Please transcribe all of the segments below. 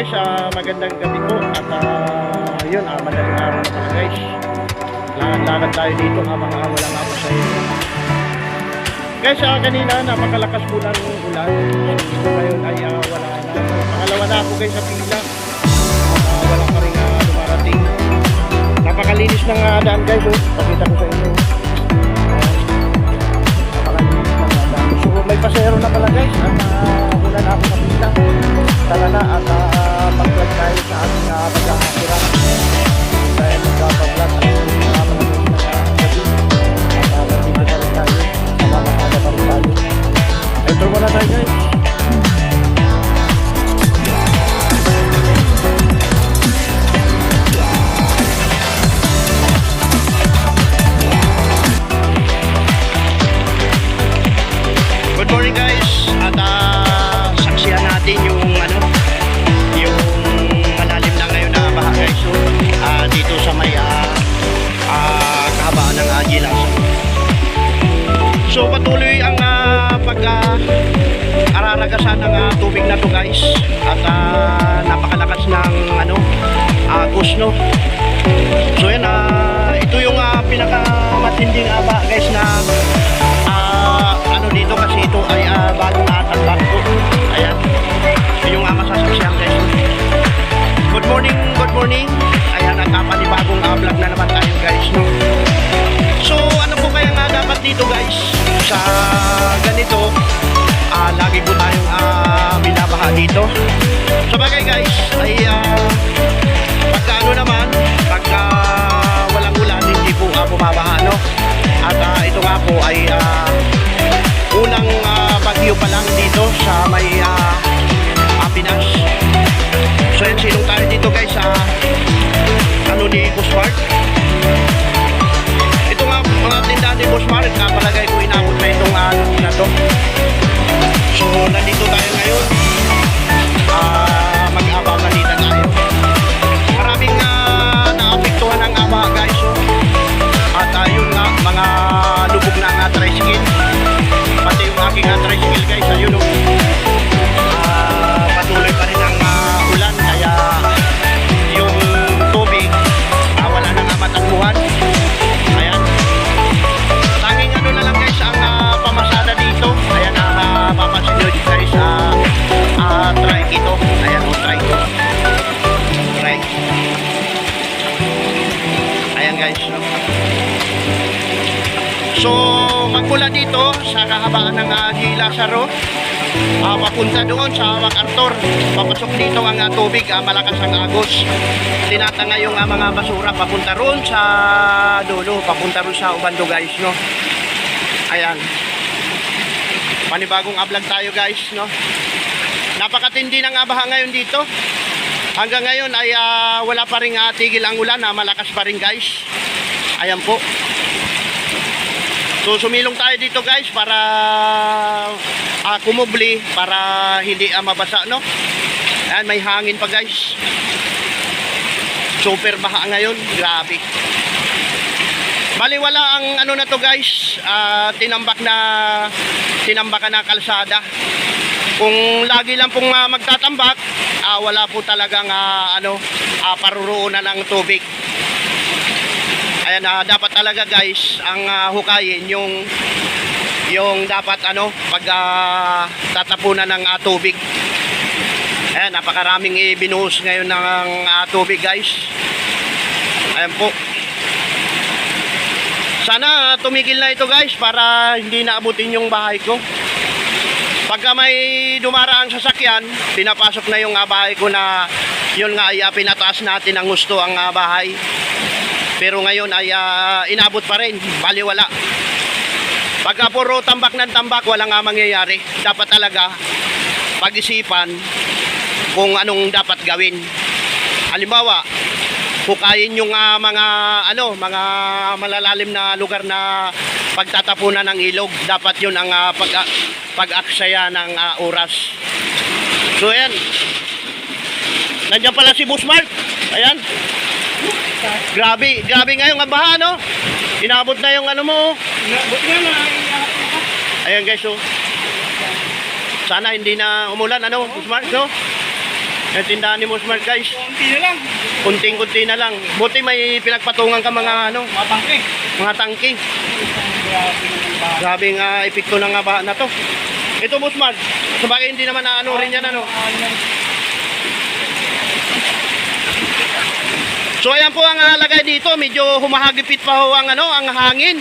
guys, magandang gabi po. At yun, madaling araw na pala guys. Lakad tayo dito habang wala nga po sa inyo. Guys, kanina napakalakas po ng ulan. So ngayon ay wala na. Pangalawa na ako guys sa pila. Wala pa rin dumarating. Napakalinis ng daan guys. Pakita ko sa inyo. Napakalinis ng daan. So may pasero na pala guys. At wala na ako sa pila. Tala na at mag-vlog tayo sa ating pag-aakirang. Dahil mag-vlog at ito muna tayo guys. Good morning guys. At saksihan natin yung yung malalim na ngayon na baha guys. So, dito sa may kahabaan ng Agilas. So patuloy ang pag-araragasan ng tubig na to guys. At napakalakas ng agos no. So yan, ito yung pinakamatinding aba guys na dito kasi ito ay bagong atagbat ko. Ayan, yung masasaksihan guys. Good morning, good morning. Ayan, nagkapanibagong vlog na naman tayo guys no. So ano po kaya nga dapat dito guys sa ganito, lagi po tayong binabaha dito. So bagay guys ay pagka naman, pagka walang ulan hindi po bumabaha no. At ito nga po ay unang bagyo pa lang dito sa may Pinas. So yan, silong tayo dito guys sa ni Busmart. Ito nga mga tindahan ni Busmart, kapalagay ko inabot na itong na to. So nandito tayo ngayon, mag-abang-alita tayo. Maraming naapektuhan ng aba guys. So, at yun nga, mga lubog na tricycle, pati yung aking tricycle guys, ayun o. Patuloy pa rin ang ulan, kaya yung tubig wala na nga matakbuhan. Ayan, tanging na lang guys ang pamasada dito. Ayan, papansin nyo guys trike ito. Ayan o, trike. Ayan guys no? So magmula dito sa kahabaan ng Lazaro, papunta doon sa MacArthur, papasok dito ang tubig, malakas ang agos. Tinatanga yung mga basura papunta roon sa dulo, papunta roon sa Ubando guys no. Ayan, panibagong vlog tayo guys no. Napakatindi ng baha ngayon dito. Hanggang ngayon ay wala pa rin tigil ang ulan, malakas pa rin guys. Ayan po. So sumilong tayo dito guys para kumubli, para hindi mabasa no. Ayan, may hangin pa guys. Super baha ngayon, grabe. Baliwala ang na to guys, tinambakan na kalsada. Kung lagi lang pong magtatambak, wala po talagang paruroonan ng tubig. Ayan, dapat talaga guys ang hukayin yung dapat pag tatapunan ng tubig. Ayan, napakaraming ibinuhos ngayon ng tubig guys. Ayan po. Sana tumigil na ito guys para hindi naabutin yung bahay ko. Pagka may dumaraang sasakyan, pinapasok na yung bahay ko na yun nga ay pinataas natin ang gusto ang bahay. Pero ngayon ay inabot pa rin, baliwala. Pagka puro tambak ng tambak, wala nga mangyayari. Dapat talaga pag-isipan kung anong dapat gawin. Halimbawa, hukayin yung mga malalalim na lugar na pagtatapunan ng ilog. Dapat yun ang pag-aksaya ng oras. So ayan, nandiyan pala si Busmart. Ayan, grabe ngayon ang baha no. Inabot na yung mo. Inabot na. Ayan guys, so sana hindi na umulan Busmart no. Yung tindahan ni Boss Mark guys. Konti na lang. Kunting-kunti na lang. Buti may pinagpatungan ka mga ano, Mabangke. mga tangke. Grabe naman ba? Grabing epekto ng baha na to. Ito Boss Mark, sabagay hindi naman ano rin yan ano. So ayan po ang lagay dito, medyo humahagipit pa ho ang ano, ang hangin.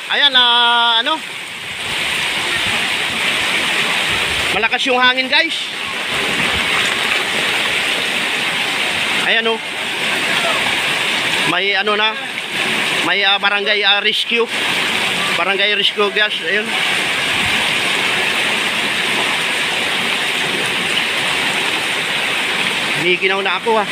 Ayan ano. Malakas yung hangin guys. Ayan oh. May ano na, may barangay rescue. Barangay rescue guys, ayun. Ginaw na ako ha.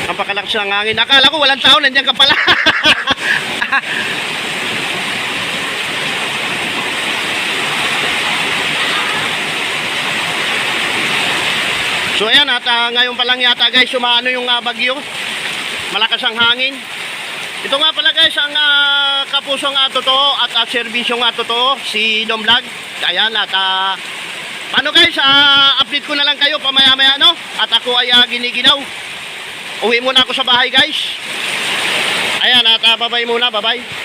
Ang pakalakas ng hangin. Akala ko walang tao, nandiyan ka pala. So ayan at ngayon pa lang yata guys sumaano yung bagyo. Malakas ang hangin. Ito nga pala guys ang kapusong totoo at serbisyong totoo si Dom Vlog. Ayan at paano guys update ko na lang kayo pamaya-maya no. At ako ay giniginaw. Uwi muna ako sa bahay guys. Ayan at bye-bye muna, bye-bye.